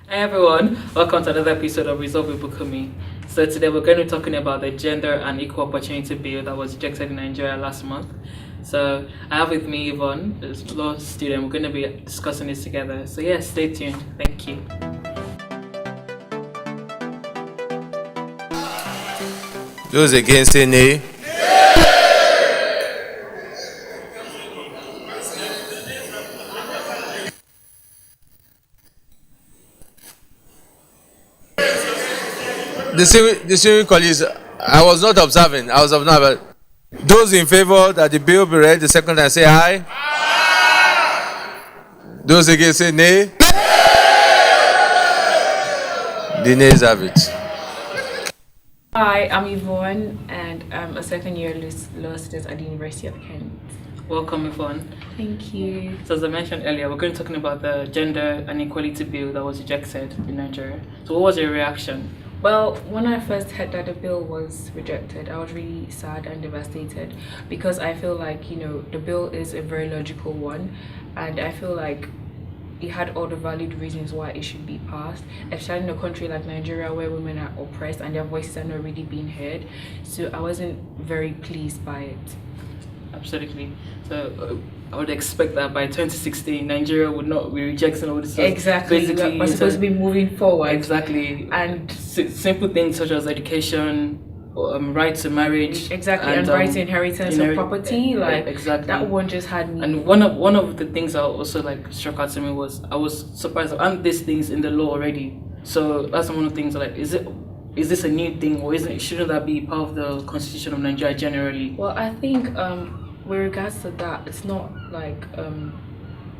Hi everyone, welcome to another episode of Resolve with Bukumi. So today we're going to be talking about the Gender and Equal Opportunity Bill that was rejected in Nigeria last month. So I have with me Yvonne, a law student. We're going to be discussing this together. So yeah, stay tuned. Thank you. Those against say nay. The colleagues, I was not observing. I was observing. Those in favor that the bill be read the second time say aye. Aye. Those against say nay. The nays have it. Hi, I'm Yvonne, and I'm a second-year law student at the University of Kent. Welcome Yvonne. Thank you. So as I mentioned earlier, we're going to be talking about the Gender and Equality Bill that was rejected in Nigeria. So what was your reaction? Well, when I first heard that the bill was rejected, I was really sad and devastated because I feel like, the bill is a very logical one, and I feel like it had all the valid reasons why it should be passed, especially in a country like Nigeria where women are oppressed and their voices are not really being heard. So I wasn't very pleased by it. Absolutely. So I would expect that by 2016, Nigeria would not be rejecting all this. Exactly. Basically, we're supposed to be moving forward. Exactly. And simple things such as education, right to marriage, exactly, and right to inheritance of property, exactly. That one just had me. And one of the things that also struck out to me was I was surprised that aren't these things in the law already. So that's one of the things is this a new thing, or shouldn't that be part of the constitution of Nigeria generally? Well, I think with regards to that, it's not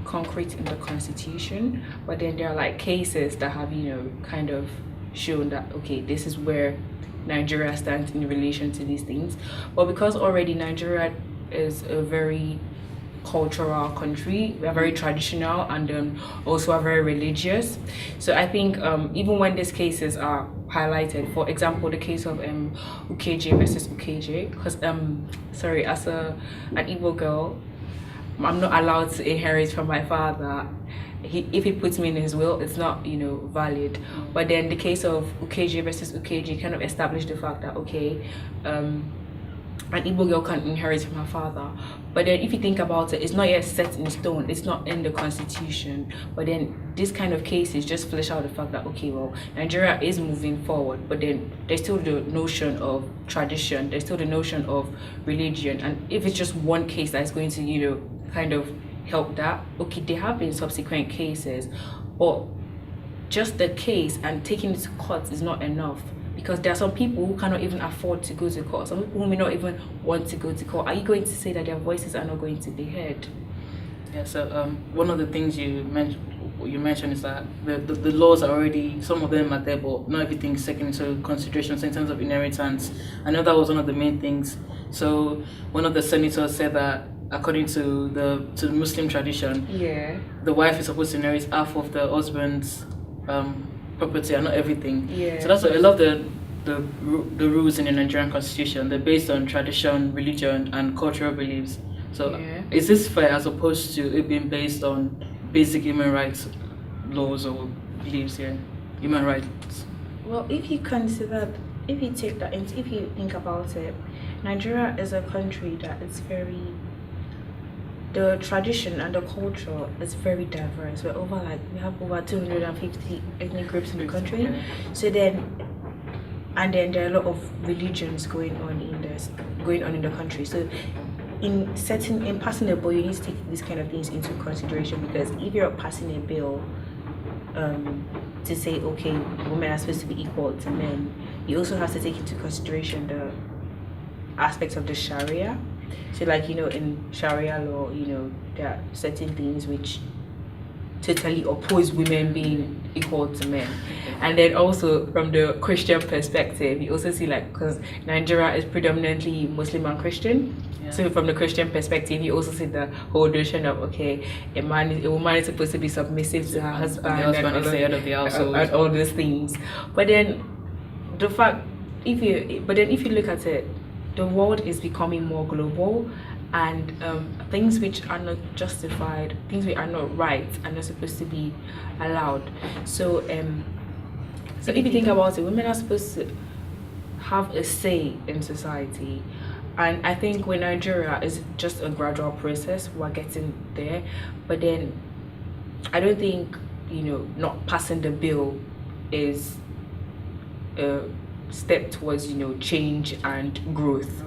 concrete in the constitution, but then there are cases that have kind of shown that okay, this is where Nigeria stands in relation to these things. But because already Nigeria is a very cultural country, we are very traditional, and also are very religious. So I think even when these cases are highlighted, for example the case of UKJ versus UKJ, because as an Igbo girl, I'm not allowed to inherit from my father. If he puts me in his will, it's not valid. But then the case of UKJ versus UKJ kind of established the fact that okay, an Igbo girl can inherit from her father. But then if you think about it, it's not yet set in stone, it's not in the constitution. But then this kind of cases just flesh out the fact that okay, well, Nigeria is moving forward, but then there's still the notion of tradition, there's still the notion of religion. And if it's just one case that's going to kind of help that, okay, there have been subsequent cases, but just the case and taking it to court is not enough, because there are some people who cannot even afford to go to court, some people who may not even want to go to court. Are you going to say that their voices are not going to be heard? Yeah, so one of the things you mentioned is that the laws are already, some of them are there, but not everything is taken into consideration. So in terms of inheritance, I know that was one of the main things. So one of the senators said that according to the Muslim tradition, the wife is supposed to inherit half of the husband's property and not everything. So that's what I love the rules in the Nigerian constitution. They're based on tradition, religion, and cultural beliefs. So is this fair as opposed to it being based on basic human rights laws or beliefs here? Human rights. Well, if you take that into, if you think about it, Nigeria is a country that is the tradition and the culture is very diverse. We have over 250 ethnic groups in the country. So then there are a lot of religions going on in the country. So in passing a bill, you need to take these kind of things into consideration, because if you're passing a bill to say okay, women are supposed to be equal to men, you also have to take into consideration the aspects of the Sharia. So in Sharia law, there are certain things which totally oppose women being equal to men. And then also from the Christian perspective, you also see because Nigeria is predominantly Muslim and Christian. So from the Christian perspective, you also see the whole notion of okay, a woman is supposed to be submissive to her husband, and the husband is the head of the household, and all these things. But then if you look at it, the world is becoming more global, and things which are not justified, things which are not right, are not supposed to be allowed. So so if you think about it, women are supposed to have a say in society. And I think with Nigeria, it's just a gradual process. We're getting there. But then I don't think, not passing the bill is a step towards, change and growth.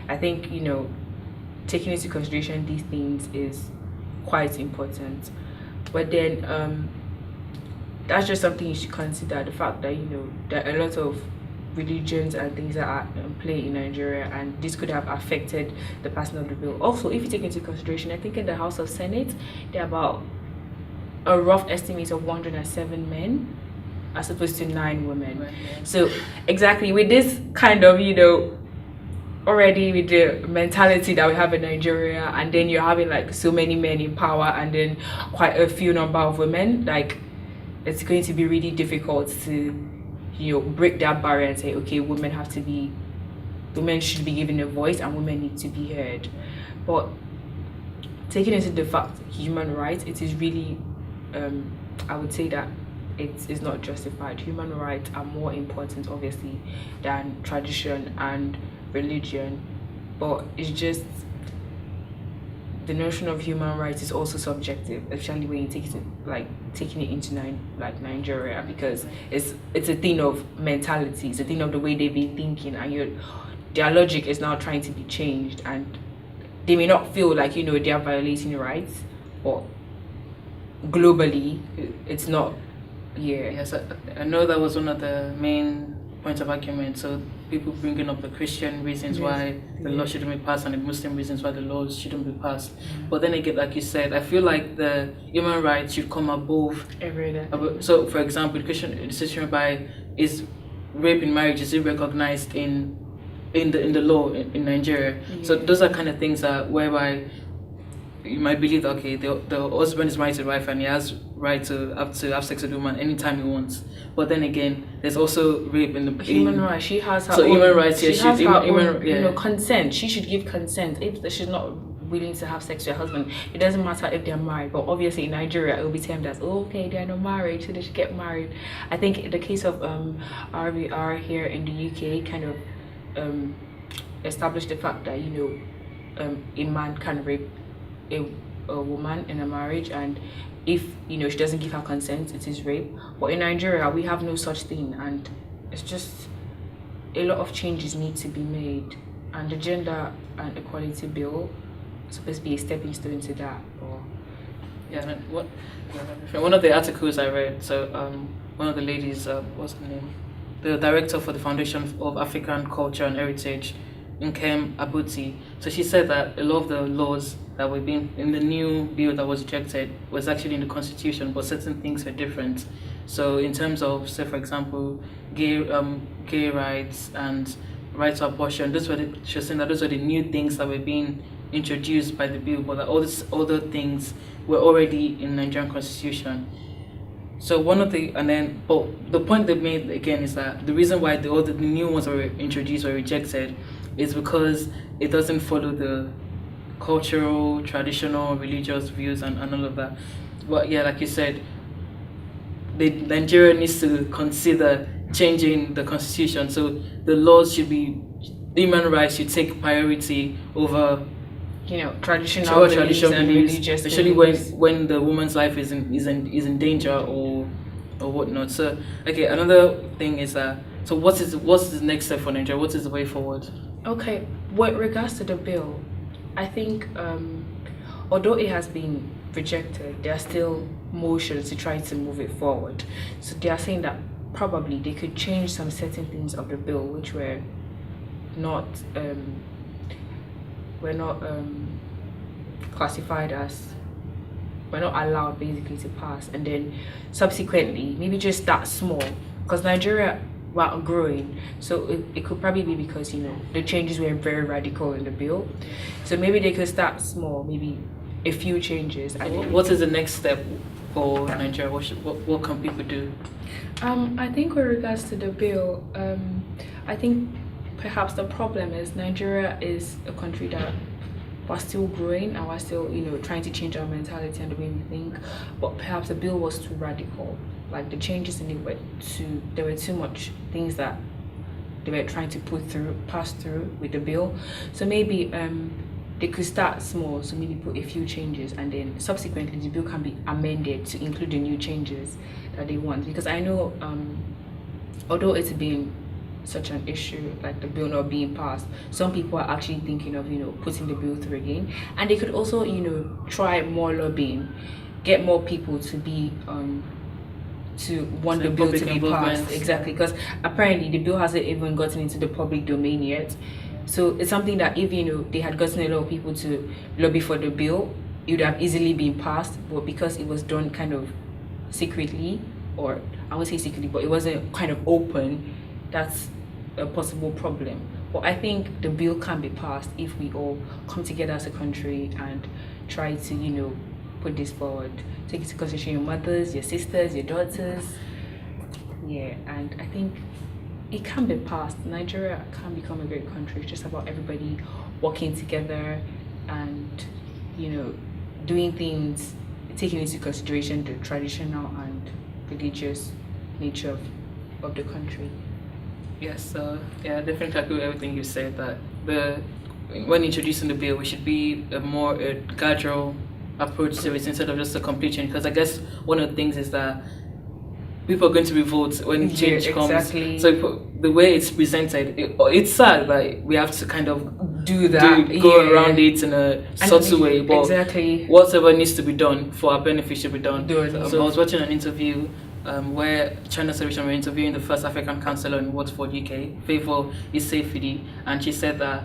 I think, taking into consideration these things is quite important. But then that's just something you should consider, the fact that, there are a lot of religions and things that are in play in Nigeria, and this could have affected the passing of the bill. Also, if you take into consideration, I think in the House of Senate, there are about a rough estimate of 107 men as opposed to 9 women. Right, yeah. So exactly with this kind of, already with the mentality that we have in Nigeria, and then you're having like so many men in power and then quite a few number of women, like it's going to be really difficult to break that barrier and say, okay, women should be given a voice and women need to be heard. But taking into the fact human rights, it is really I would say that it is not justified. Human rights are more important obviously than tradition and religion, but it's just the notion of human rights is also subjective, especially when you taking it into Nigeria, because it's a thing of mentality, it's a thing of the way they've been thinking, and their logic is now trying to be changed, and they may not feel like they are violating rights, but globally it's not. Yes, I know that was one of the main points of argument. So people bringing up the Christian reasons why the law shouldn't be passed and the Muslim reasons why the laws shouldn't be passed. But then again, like you said, I feel like the human rights should come above everything. So for example, the Christian decision by is rape in marriage, is it recognized in the law in Nigeria? So those are kind of things that whereby you might believe that, okay, the husband is married to the wife and he has right to have sex with the woman anytime he wants. But then again, there's also rape in the human rights. She has her so own, human rights. She has her own, consent. She should give consent. If she's not willing to have sex with her husband, it doesn't matter if they're married. But obviously in Nigeria, it will be termed as, okay, they're not married, so they should get married. I think in the case of RVR here in the UK, kind of established the fact that a man can rape a woman in a marriage, and if she doesn't give her consent, it is rape. But in Nigeria, we have no such thing, and it's just a lot of changes need to be made, and the gender and equality bill is supposed to be a stepping stone to that. One of the articles I read, so one of the ladies, what's her name, the director for the Foundation of African Culture and Heritage, Nkem Abuti. So she said that a lot of the laws that were being in the new bill that was rejected was actually in the constitution, but certain things were different. So in terms of, say for example, gay rights and right to abortion, she was saying that those were the new things that were being introduced by the bill, but that all these other things were already in the Nigerian constitution. So but the point they made again is that the reason why the new ones that were introduced or rejected is because it doesn't follow the cultural, traditional, religious views and all of that. But yeah, like you said, Nigeria needs to consider changing the constitution. So the laws should be, human rights should take priority over traditional beliefs and religious, especially when the woman's life is in danger or whatnot. So okay, another thing is that, so what's the next step for Nigeria? What is the way forward? Okay, with regards to the bill, I think although it has been rejected, there are still motions to try to move it forward. So they are saying that probably they could change some certain things of the bill which were not classified as, were not allowed basically to pass, and then subsequently maybe just start small, because Nigeria were growing, so it could probably be because the changes were very radical in the bill. So maybe they could start small, maybe a few changes. What is the next step for Nigeria? What can people do? I think with regards to the bill, I think perhaps the problem is Nigeria is a country that we're still growing and we're still, trying to change our mentality and the way we think. But perhaps the bill was too radical. Like the changes in it there were too much things that they were trying to pass through with the bill. So maybe they could start small, so maybe put a few changes, and then subsequently the bill can be amended to include the new changes that they want. Because I know, although it's been such an issue, like the bill not being passed, some people are actually thinking of putting the bill through again. And they could also try more lobbying, get more people to be to want the bill to be passed. Exactly, because apparently the bill hasn't even gotten into the public domain yet. So it's something that if they had gotten a lot of people to lobby for the bill, it would have easily been passed. But because it was done kind of secretly, or I would say secretly, but it wasn't kind of open, that's a possible problem. But I think the bill can be passed if we all come together as a country and try to put this forward. Take into consideration your mothers, your sisters, your daughters. Yeah, and I think it can be passed. Nigeria can become a great country. It's just about everybody working together and doing things, taking into consideration the traditional and religious nature of the country. Yes, so yeah, definitely agree with everything you said, that when introducing the bill, we should be a more gradual approach to it instead of just a complete change. Because I guess one of the things is that people are going to revolt when change comes. Exactly. So the way it's presented, it's sad that we have to kind of do that, go around it in a subtle way. But exactly, whatever needs to be done for our benefit should be done. So I was watching an interview where China Television were interviewing the first African councillor in Watford, UK, Favour Isefidi, and she said that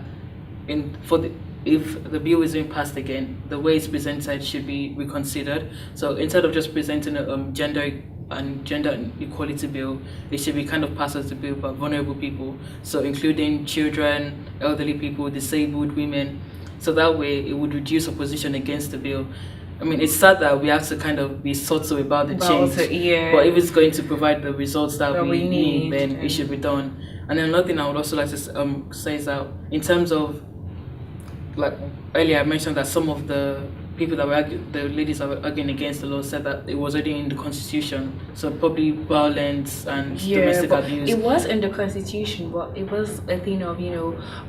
if the bill is being passed again, the way it's presented should be reconsidered. So instead of just presenting a gender equality bill, it should be kind of passed as a bill for vulnerable people, so including children, elderly people, disabled women. So that way it would reduce opposition against the bill. I mean, it's sad that we have to kind of be subtle about the change, but if it's going to provide the results that we need, then it should be done. And then another thing I would also like to say is that in terms of, like earlier I mentioned that some of the people that were the ladies that were arguing against the law said that it was already in the constitution, so probably violence and domestic abuse. It was in the constitution, but it was a thing of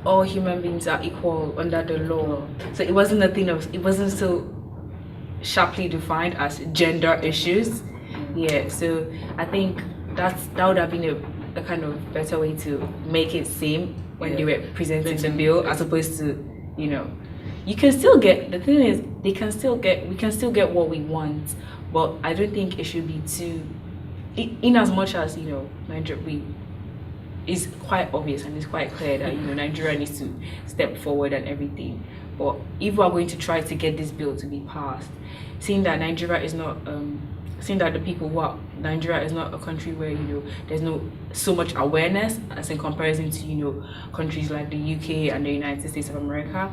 all human beings are equal under the law. So it wasn't a thing of, it wasn't so sharply defined as gender issues. Yeah, so I think that would have been a kind of better way to make it seem when they were presenting the bill, as opposed to you can still get, the thing is we can still get what we want, but I don't think it should be too, in as much as Nigeria, it's quite obvious and it's quite clear that Nigeria needs to step forward and everything. But if we're going to try to get this bill to be passed, seeing that Nigeria is not seeing that the people who are Nigeria is not a country where there's no so much awareness as in comparison to countries like the UK and the United States of America,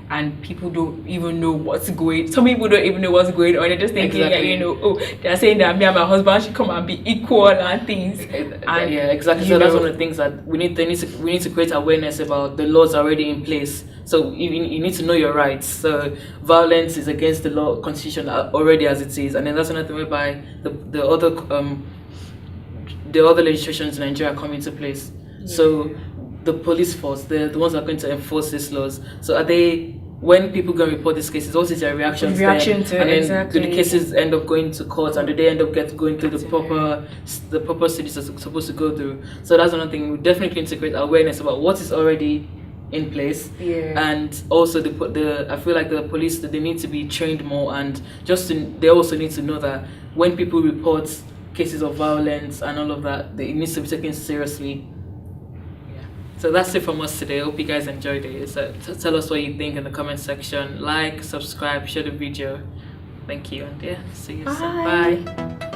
and people don't even know what's going. Some people don't even know what's going on. They're just thinking they're saying that me and my husband should come and be equal and things. And yeah, exactly. So that's one of the things that we need to create awareness about the laws already in place. So you need to know your rights. So violence is against the law, constitution already as it is, and then that's another way by the other legislations in Nigeria come into place. Yeah. So the police force, they're the ones that are going to enforce these laws. So are they, when people go and report these cases, what is their reaction to it? And then do the cases end up going to court, and do they end up going through the proper studies are supposed to go through? So that's another thing. We definitely integrate awareness about what is already in place, and also I feel like the police, they need to be trained more, and they also need to know that when people report cases of violence and all of that, it needs to be taken seriously. So that's it from us today. I hope you guys enjoyed it. So tell us what you think in the comment section. Like, subscribe, share the video. Thank you, and see you soon. Bye.